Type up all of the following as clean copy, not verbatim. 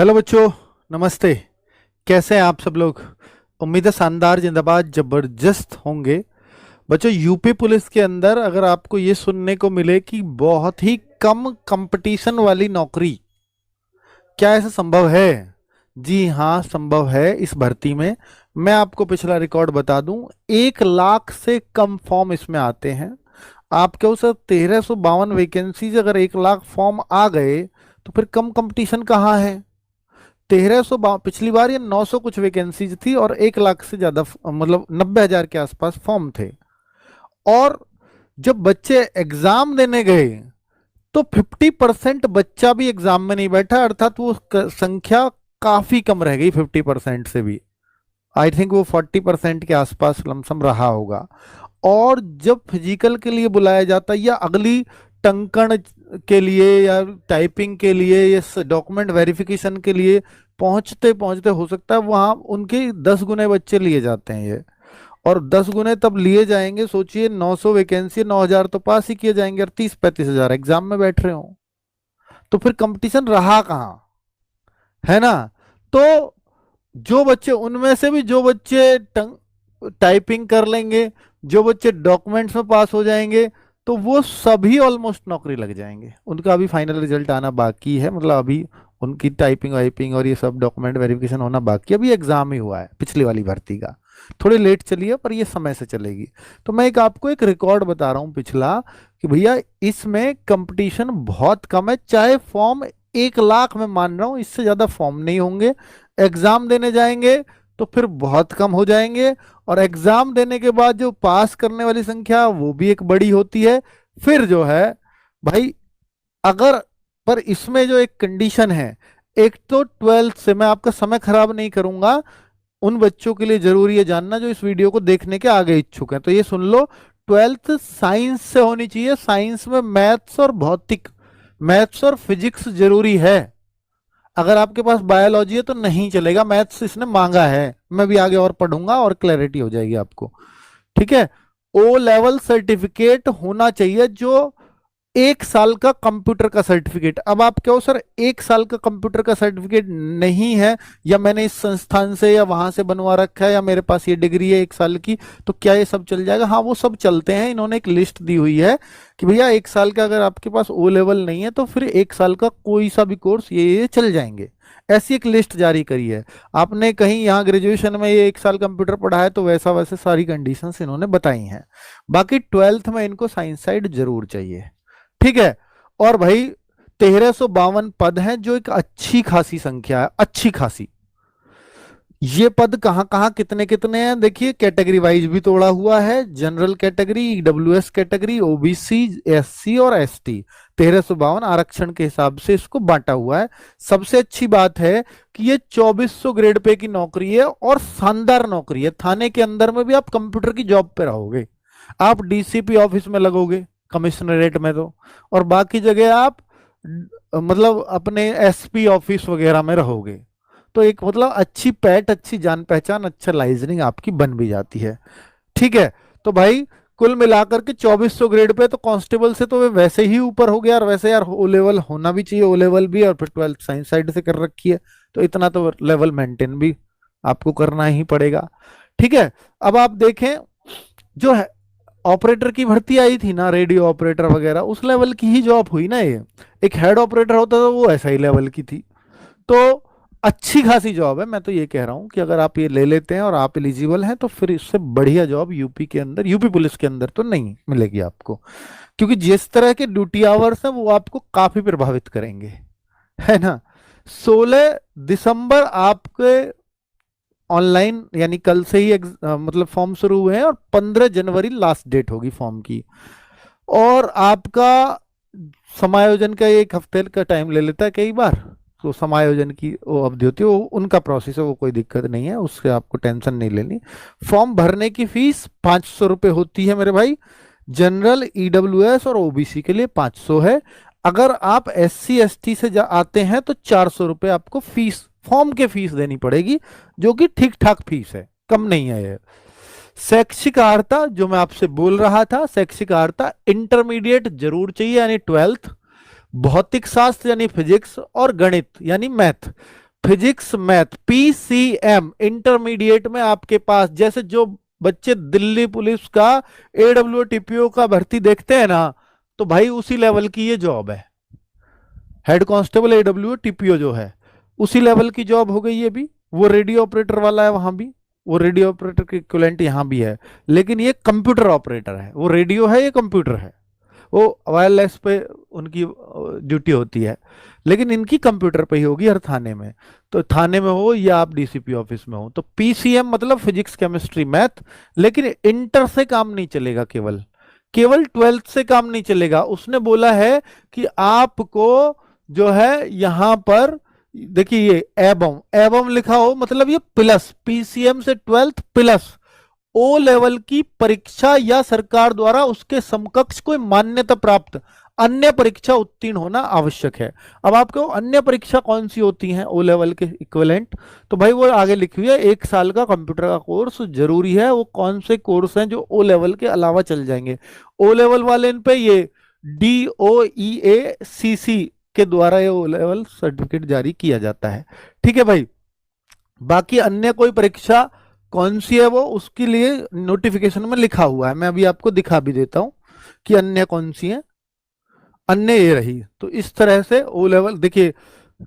Hello बच्चों, नमस्ते। कैसे हैं आप सब लोग? उम्मीद है शानदार, जिंदाबाद, जबरदस्त होंगे। बच्चों, यूपी पुलिस के अंदर अगर आपको ये सुनने को मिले कि बहुत ही कम कंपटीशन वाली नौकरी, क्या ऐसा संभव है? जी हाँ, संभव है इस भर्ती में। मैं आपको पिछला रिकॉर्ड बता दूं, 1 लाख से कम फॉर्म इसमें आते हैं। आपके उस 1352 वैकेंसीज, अगर 1 लाख फॉर्म आ गए तो फिर कम कंपटीशन कहाँ है? 1300, पिछली बार ये 900 कुछ वैकेंसीज थी और 1 लाख से ज्यादा, मतलब 90,000 के आसपास फॉर्म थे। और जब बच्चे एग्जाम देने गए तो 50% बच्चा भी एग्जाम में नहीं बैठा, अर्थात वो संख्या काफी कम रह गई 50% से भी। आई थिंक वो 40% के आसपास लमसम रहा होगा। और जब फिजिकल के लिए बुलाया जाता या अगली टंकण के लिए या टाइपिंग के लिए या डॉक्यूमेंट वेरिफिकेशन के लिए पहुंचते पहुंचते हो सकता है वहां उनके 10 गुने बच्चे लिए जाते हैं ये। और 10 गुने तब लिए जाएंगे, सोचिए 900 वैकेंसी, 9,000 तो पास ही किए जाएंगे और 30-35 हजार एग्जाम में बैठ रहे हो, तो फिर कंपटीशन रहा कहाँ? है ना? तो जो बच्चे, उनमें से भी जो बच्चे टाइपिंग कर लेंगे, जो बच्चे डॉक्यूमेंट्स में पास हो जाएंगे, तो वो सभी ऑलमोस्ट नौकरी लग जाएंगे। उनका अभी फाइनल रिजल्ट आना बाकी है, मतलब अभी उनकी टाइपिंग वाइपिंग और ये सब डॉक्यूमेंट वेरिफिकेशन होना बाकी है। अभी एग्जाम ही हुआ है पिछली वाली भर्ती का, थोड़ी लेट चली है पर ये समय से चलेगी। तो मैं आपको एक रिकॉर्ड बता रहा हूँ पिछला, कि भैया इसमें कंपटीशन बहुत कम है। चाहे फॉर्म 1 लाख, में मान रहा हूँ इससे ज्यादा फॉर्म नहीं होंगे। एग्जाम देने जाएंगे तो फिर बहुत कम हो जाएंगे, और एग्जाम देने के बाद जो पास करने वाली संख्या वो भी एक बड़ी होती है। फिर जो है भाई, अगर, पर इसमें जो एक कंडीशन है, एक तो 12th से, मैं आपका समय खराब नहीं करूंगा, उन बच्चों के लिए जरूरी है जानना जो इस वीडियो को देखने के आगे इच्छुक हैं, तो ये सुन लो। 12th साइंस से होनी चाहिए। साइंस में मैथ्स और भौतिक, मैथ्स और फिजिक्स जरूरी है। अगर आपके पास बायोलॉजी है तो नहीं चलेगा, मैथ्स इसने मांगा है। मैं भी आगे और पढ़ूंगा और क्लैरिटी हो जाएगी आपको। ठीक है? ओ लेवल सर्टिफिकेट होना चाहिए, जो 1 साल का कंप्यूटर का सर्टिफिकेट। अब आप कहो सर 1 साल का कंप्यूटर का सर्टिफिकेट नहीं है, या मैंने इस संस्थान से या वहां से बनवा रखा है, या मेरे पास ये डिग्री है 1 साल की, तो क्या ये सब चल जाएगा? हाँ, वो सब चलते हैं। इन्होंने एक लिस्ट दी हुई है कि भैया 1 साल का अगर आपके पास ओ लेवल नहीं है तो फिर 1 साल का कोई सा भी कोर्स ये चल जाएंगे। ऐसी एक लिस्ट जारी करी है। आपने कहीं यहाँ ग्रेजुएशन में ये 1 साल कंप्यूटर पढ़ा है तो वैसा वैसे सारी कंडीशंस इन्होंने बताई हैं। बाकी 12th में इनको साइंस साइड जरूर चाहिए। ठीक है? और भाई 1352 पद हैं, जो एक अच्छी खासी संख्या है, अच्छी खासी। ये पद कहां कहां कितने कितने हैं देखिए, कैटेगरी वाइज भी तोड़ा हुआ है। General category, EWS category, OBC, SC और एसटी, 1352 आरक्षण के हिसाब से इसको बांटा हुआ है। सबसे अच्छी बात है कि ये 2400 ग्रेड पे की नौकरी है और शानदार नौकरी है। थाने के अंदर में भी आप कंप्यूटर की जॉब पे रहोगे, आप डीसीपी ऑफिस में लगोगे कमिश्नरेट में, तो और बाकी जगह आप मतलब अपने एसपी ऑफिस वगैरह में रहोगे। तो एक मतलब अच्छी पैठ, अच्छी जान पहचान, अच्छा लाइजनिंग आपकी बन भी जाती है। ठीक है? तो भाई कुल मिलाकर के 2400 ग्रेड पे, तो कांस्टेबल से तो वे वैसे ही ऊपर हो गया, और वैसे यार ओ लेवल होना भी चाहिए, ओ लेवल भी, और फिर 12th साइंस साइड से कर रखी है, तो इतना तो लेवल मेंटेन भी आपको करना ही पड़ेगा। ठीक है? अब आप देखें, जो है ऑपरेटर की भर्ती आई थी ना, रेडियो ऑपरेटर वगैरह, उस लेवल की ही जॉब हुई ना ये। एक हेड ऑपरेटर होता था, वो ऐसा ही लेवल की थी। तो अच्छी खासी जॉब है। मैं तो ये कह रहा हूं कि अगर आप ये ले लेते हैं और आप एलिजिबल हैं तो फिर इससे बढ़िया जॉब यूपी के अंदर, यूपी पुलिस के अंदर तो नहीं मिलेगी आपको, क्योंकि जिस तरह के ड्यूटी आवर्स हैं वो आपको काफी प्रभावित करेंगे। है ना? 16 दिसंबर आपके ऑनलाइन, यानी कल से ही मतलब फॉर्म शुरू हुए हैं, और 15 जनवरी लास्ट डेट होगी फॉर्म की। और आपका समायोजन का 1 हफ्ते का टाइम ले लेता है कई बार, तो समायोजन की वो अवधि होती है, वो उनका प्रोसेस है, वो कोई दिक्कत नहीं है, उससे आपको टेंशन नहीं लेनी। फॉर्म भरने की फीस 500 रुपये होती है मेरे भाई। जनरल, ईडब्ल्यूएस और ओबीसी के लिए 500 है। अगर आप एससी एसटी से आते हैं तो 400 रुपये आपको फीस, फॉर्म के फीस देनी पड़ेगी, जो कि ठीक ठाक फीस है, कम नहीं है ये। शैक्षिक अर्हता जो मैं आपसे बोल रहा था, शैक्षिक अर्हता इंटरमीडिएट जरूर चाहिए, यानी 12th। भौतिक शास्त्र यानी फिजिक्स, और गणित यानी math, physics math PCM intermediate में आपके पास, जैसे जो बच्चे दिल्ली पुलिस का एडब्ल्यू टीपीओ का भर्ती देखते हैं ना, तो भाई उसी लेवल की ये जॉब है। हेड कांस्टेबल एडब्ल्यू टीपीओ जो है उसी लेवल की जॉब हो गई ये भी। वो रेडियो ऑपरेटर वाला है वहां भी, वो रेडियो ऑपरेटर के इक्विवेलेंट यहां भी है, लेकिन ये कंप्यूटर ऑपरेटर है। वो रेडियो है, ये कंप्यूटर है, वो वायरलेस पे उनकी ड्यूटी होती है, लेकिन इनकी कंप्यूटर पे ही होगी हर थाने में। तो थाने में हो या आप डीसीपी ऑफिस में हो, तो पीसीएम मतलब फिजिक्स केमिस्ट्री मैथ। लेकिन इंटर से काम नहीं चलेगा, केवल केवल ट्वेल्थ से काम नहीं चलेगा। उसने बोला है कि आपको जो है यहां पर देखिए, ये एबम एबम लिखा हो मतलब ये प्लस, पीसीएम से ट्वेल्थ प्लस ओ लेवल की परीक्षा या सरकार द्वारा उसके समकक्ष कोई मान्यता प्राप्त अन्य परीक्षा उत्तीर्ण होना आवश्यक है। अब आपको अन्य परीक्षा कौन सी होती हैं ओ लेवल के इक्विवेलेंट, तो भाई वो आगे लिखी हुई है, 1 साल का कंप्यूटर का कोर्स जरूरी है। वो कौन से कोर्स हैं जो ओ लेवल के अलावा चल जाएंगे? ओ लेवल वाले इन पे ये DOEACC के द्वारा ये ओ लेवल सर्टिफिकेट जारी किया जाता है। ठीक है भाई, बाकी अन्य कोई परीक्षा कौन सी है वो उसके लिए नोटिफिकेशन में लिखा हुआ है, मैं अभी आपको दिखा भी देता हूं कि अन्य कौन सी है। अन्य ये रही। तो इस तरह से ओ लेवल देखिए,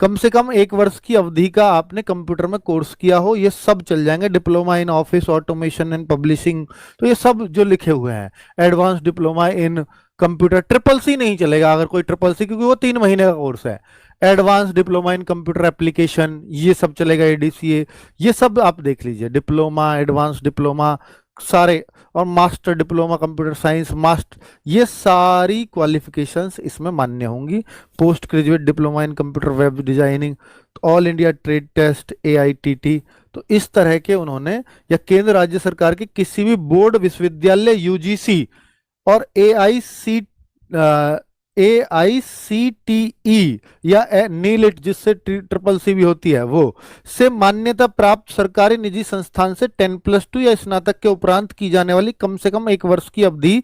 कम से कम 1 वर्ष की अवधि का आपने कंप्यूटर में कोर्स किया हो, ये सब चल जाएंगे। Diploma in office automation and publishing, तो ये सब जो लिखे हुए हैं। Advance diploma in computer, triple C नहीं चलेगा अगर कोई ट्रिपल सी, क्योंकि वो 3 महीने का कोर्स है। Advance diploma in computer application ये सब चलेगा, एडीसीए, ये सब आप देख लीजिए। डिप्लोमा, एडवांस डिप्लोमा सारे, और master diploma computer science master, ये सारी क्वालिफिकेशंस इसमें मान्य होंगी। Post graduate diploma in computer web designing, all India trade test, AITT, तो इस तरह के उन्होंने, या केंद्र राज्य सरकार के किसी भी बोर्ड विश्वविद्यालय UGC और AICTE या नीलिट जिससे ट्रिपल सी भी होती है वो से मान्यता प्राप्त सरकारी निजी संस्थान से 10+2 या स्नातक के उपरांत की जाने वाली कम से कम 1 वर्ष की अवधि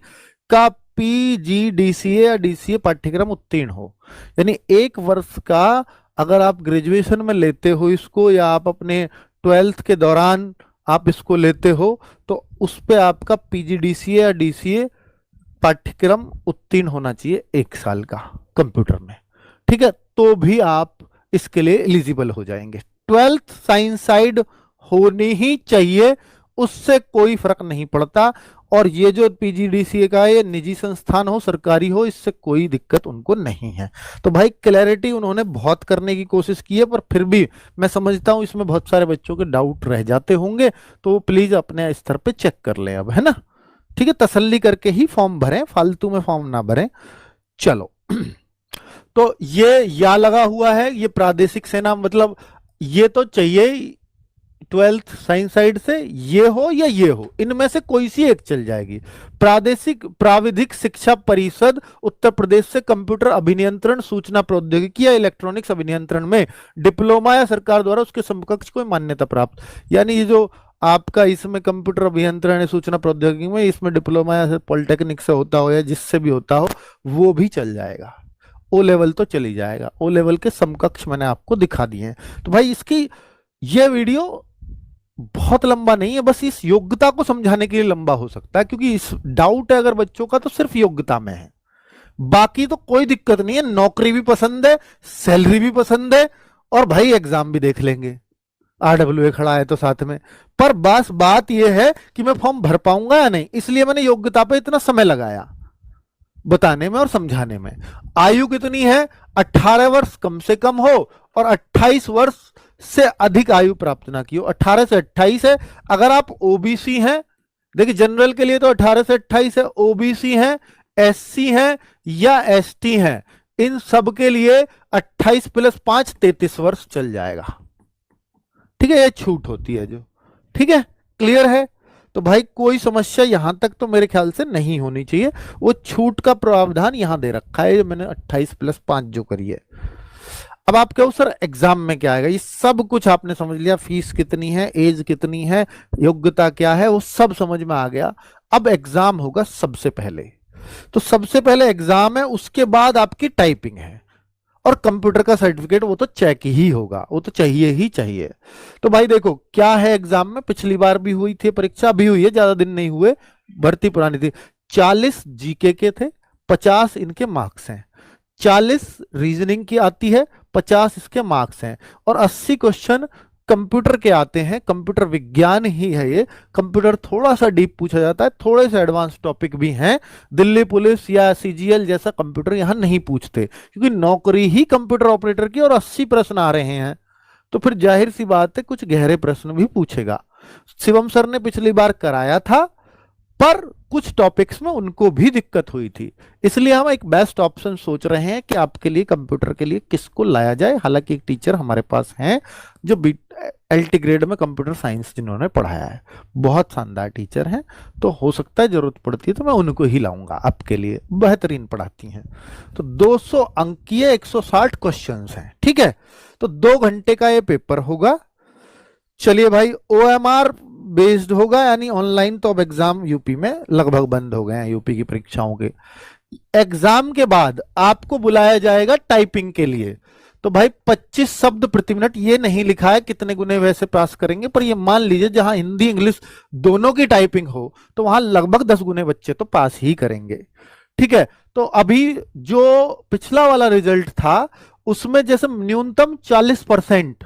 का PGDCA या DCA पाठ्यक्रम उत्तीर्ण हो। यानी 1 वर्ष का अगर आप ग्रेजुएशन में लेते हो इसको, या आप अपने ट्वेल्थ के दौरान आप इसको लेते हो, तो उस पर आपका PGDCA या DCA पाठ्यक्रम उत्तीर्ण होना चाहिए 1 साल का कंप्यूटर में। ठीक है, तो भी आप इसके लिए एलिजिबल हो जाएंगे। ट्वेल्थ साइंस साइड होनी ही चाहिए, उससे कोई फर्क नहीं पड़ता। और ये जो PGDCA का ये निजी संस्थान हो सरकारी हो, इससे कोई दिक्कत उनको नहीं है। तो भाई क्लैरिटी उन्होंने बहुत करने की कोशिश की है, पर फिर भी मैं समझता हूं इसमें बहुत सारे बच्चों के डाउट रह जाते होंगे, तो प्लीज अपने स्तर पे चेक कर लें अब, है ना। ठीक है, तसल्ली करके ही फॉर्म भरें, फालतू में फॉर्म ना भरें। चलो तो ये या लगा हुआ है, ये प्रादेशिक सेना, मतलब ये तो चाहिए ट्वेल्थ साइंस साइड से, ये हो या ये हो, इनमें से कोई सी एक चल जाएगी। प्राविधिक शिक्षा परिषद उत्तर प्रदेश से कंप्यूटर अभिनियंत्रण, सूचना प्रौद्योगिकी या इलेक्ट्रॉनिक्स अभिनियंत्रण में डिप्लोमा या सरकार द्वारा उसके समकक्ष कोई मान्यता प्राप्त, यानी ये जो आपका इसमें कंप्यूटर अभियंत्रण है सूचना प्रौद्योगिकी में, इसमें डिप्लोमा या पॉलिटेक्निक से होता हो या जिससे भी होता हो वो भी चल जाएगा। ओ लेवल तो चली जाएगा, ओ लेवल के समकक्ष मैंने आपको दिखा दिए हैं। तो भाई इसकी ये वीडियो बहुत लंबा नहीं है, बस इस योग्यता को समझाने के लिए लंबा हो सकता है, क्योंकि इस डाउट है अगर बच्चों का तो सिर्फ योग्यता में है, बाकी तो कोई दिक्कत नहीं है। नौकरी भी पसंद है, सैलरी भी पसंद है, और भाई एग्जाम भी देख लेंगे, RWA खड़ा है तो साथ में। पर बस बात यह है कि मैं फॉर्म भर पाऊंगा या नहीं, इसलिए मैंने योग्यता पे इतना समय लगाया बताने में और समझाने में। आयु कितनी है? 18 वर्ष कम से कम हो और 28 वर्ष से अधिक आयु प्राप्त ना की हो। 18 से 28 है। अगर आप ओबीसी हैं, देखिए जनरल के लिए तो 18 से 28 है, ओबीसी हैं, SC हैं या ST हैं, इन सब के लिए 28 + 5 33 वर्ष चल जाएगा। ठीक है, ये छूट होती है जो, ठीक है, क्लियर है। तो भाई कोई समस्या यहां तक तो मेरे ख्याल से नहीं होनी चाहिए। वो छूट का प्रावधान यहां दे रखा है, मैंने 28 + 5 जो करी है। अब आप कहो सर एग्जाम में क्या आएगा, ये सब कुछ आपने समझ लिया, फीस कितनी है, एज कितनी है, योग्यता क्या है, वो सब समझ में आ गया। अब एग्जाम होगा सबसे पहले, तो सबसे पहले एग्जाम है, उसके बाद आपकी टाइपिंग है, और कंप्यूटर का सर्टिफिकेट वो तो चेक ही होगा, वो तो चाहिए ही चाहिए। तो भाई देखो क्या है एग्जाम में, पिछली बार भी हुई थी परीक्षा, भी हुई है, ज्यादा दिन नहीं हुए, भर्ती पुरानी थी। 40 जीके के थे, 50 इनके मार्क्स हैं। 40 रीजनिंग की आती है, 50 इसके मार्क्स हैं, और 80 क्वेश्चन कंप्यूटर के आते हैं। कंप्यूटर विज्ञान ही है ये। कंप्यूटर थोड़ा सा डीप पूछा जाता है, थोड़े से एडवांस टॉपिक भी हैं। दिल्ली पुलिस या सीजीएल जैसा कंप्यूटर यहां नहीं पूछते, क्योंकि नौकरी ही कंप्यूटर ऑपरेटर की, और 80 प्रश्न आ रहे हैं, तो फिर जाहिर सी बात है कुछ गहरे प्रश्न भी पूछेगा। शिवम सर ने पिछली बार कराया था, पर कुछ टॉपिक्स में उनको भी दिक्कत हुई थी, इसलिए हम एक बेस्ट ऑप्शन सोच रहे हैं कि आपके लिए कंप्यूटर के लिए किसको लाया जाए। हालांकि एक टीचर हमारे पास हैं जो एलटी ग्रेड में कंप्यूटर साइंस जिन्होंने पढ़ाया है, बहुत शानदार टीचर हैं, तो हो सकता है जरूरत पड़ती है तो मैं उनको ही लाऊंगा आपके लिए, बेहतरीन पढ़ाती हैं। तो 200 अंकीय 160 क्वेश्चंस हैं, ठीक है। तो 2 घंटे का ये पेपर होगा। चलिए भाई, ओएमआर बेस्ड होगा, यानी ऑनलाइन तो अब एग्जाम यूपी में लगभग बंद हो गए हैं, यूपी की परीक्षाओं के। एग्जाम के बाद आपको बुलाया जाएगा टाइपिंग के लिए। तो भाई 25 शब्द प्रति मिनट, ये नहीं लिखा है कितने गुने वैसे पास करेंगे, पर ये मान लीजिए जहां हिंदी इंग्लिश दोनों की टाइपिंग हो तो वहां लगभग 10 गुने बच्चे तो पास ही करेंगे, ठीक है। तो अभी जो पिछला वाला रिजल्ट था उसमें जैसे न्यूनतम 40%,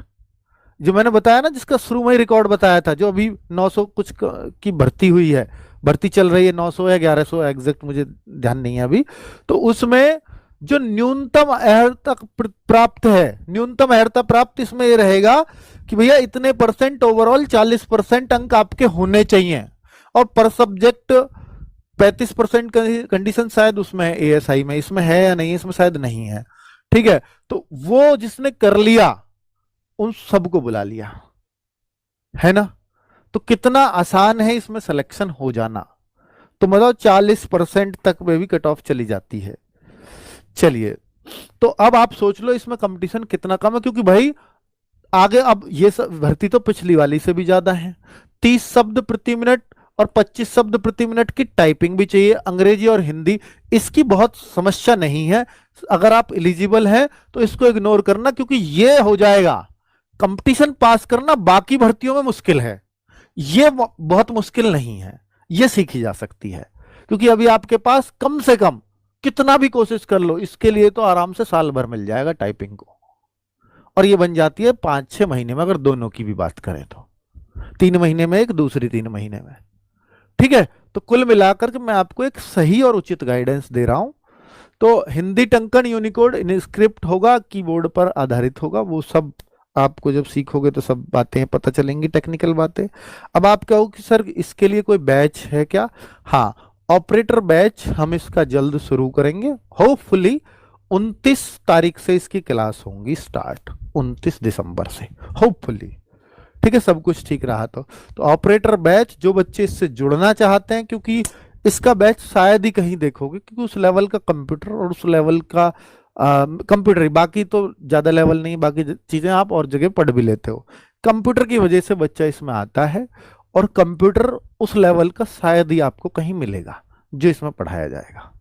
जो मैंने बताया ना, जिसका शुरू में ही रिकॉर्ड बताया था, जो अभी 900 कुछ की भर्ती हुई है, भर्ती चल रही है, 900 या 1100 एग्जैक्ट मुझे ध्यान नहीं है अभी, तो उसमें जो न्यूनतम अर्हता प्राप्त है, न्यूनतम अर्हता प्राप्त इसमें ये रहेगा कि भैया इतने परसेंट ओवरऑल 40% अंक आपके होने चाहिए, और पर सब्जेक्ट 35% कंडीशन शायद उसमें है एएसआई में, इसमें है या नहीं, इसमें शायद नहीं है, ठीक है। तो वो जिसने कर लिया उन सबको बुला लिया, है ना। तो कितना आसान है इसमें सिलेक्शन हो जाना, तो मतलब 40% तक में भी कट ऑफ चली जाती है। चलिए, तो अब आप सोच लो इसमें कंपटीशन कितना कम है, क्योंकि भाई आगे अब ये भर्ती तो पिछली वाली से भी ज्यादा है। 30 शब्द प्रति मिनट और 25 शब्द प्रति मिनट की टाइपिंग भी चाहिए, अंग्रेजी और हिंदी, इसकी बहुत समस्या नहीं है। अगर आप एलिजिबल हैं तो इसको इग्नोर करना, क्योंकि ये हो जाएगा। कंपटीशन पास करना बाकी भर्तियों में मुश्किल है, ये बहुत मुश्किल नहीं है, ये सीखी जा सकती है, क्योंकि अभी आपके पास कम से कम कितना भी कोशिश कर लो, इसके लिए तो आराम से साल भर मिल जाएगा टाइपिंग को, और ये बन जाती है 5-6 महीने में, अगर दोनों की भी बात करें तो 3 महीने में एक, दूसरी 3 महीने में, ठीक है। तो कुल मिलाकर के मैं आपको एक सही और उचित गाइडेंस दे रहा हूं। तो हिंदी टंकन यूनिकोड इनस्क्रिप्ट होगा, कीबोर्ड पर आधारित होगा, वो सब आपको जब सीखोगे तो सब बातें पता चलेंगी, टेक्निकल बातें। अब आप कहो कि सर इसके लिए कोई बैच है क्या? हाँ, ऑपरेटर बैच हम इसका जल्द शुरू करेंगे, होपफुली 29 तारीख से इसकी क्लास होंगी स्टार्ट, 29 दिसंबर से होपफुली, ठीक है, सब कुछ ठीक रहा तो ऑपरेटर बैच जो बच्चे इससे जुड़ना चाहते हैं, क्योंकि इसका बैच शायद ही कहीं देखोगे, क्योंकि उस लेवल का कंप्यूटर और उस लेवल का कंप्यूटर ही, बाकी तो ज्यादा लेवल नहीं, बाकी चीजें आप और जगह पढ़ भी लेते हो, कंप्यूटर की वजह से बच्चा इसमें आता है, और कंप्यूटर उस लेवल का शायद ही आपको कहीं मिलेगा जो इसमें पढ़ाया जाएगा,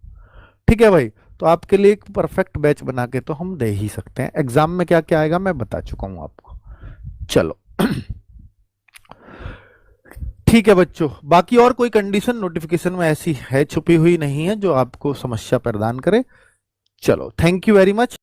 ठीक है भाई। तो आपके लिए एक परफेक्ट बैच बना के तो हम दे ही सकते हैं। एग्जाम में क्या क्या आएगा मैं बता चुका हूं आपको। चलो ठीक है बच्चों, बाकी और कोई कंडीशन नोटिफिकेशन में ऐसी है छुपी हुई नहीं है जो आपको समस्या प्रदान करे। चलो, थैंक यू वेरी मच।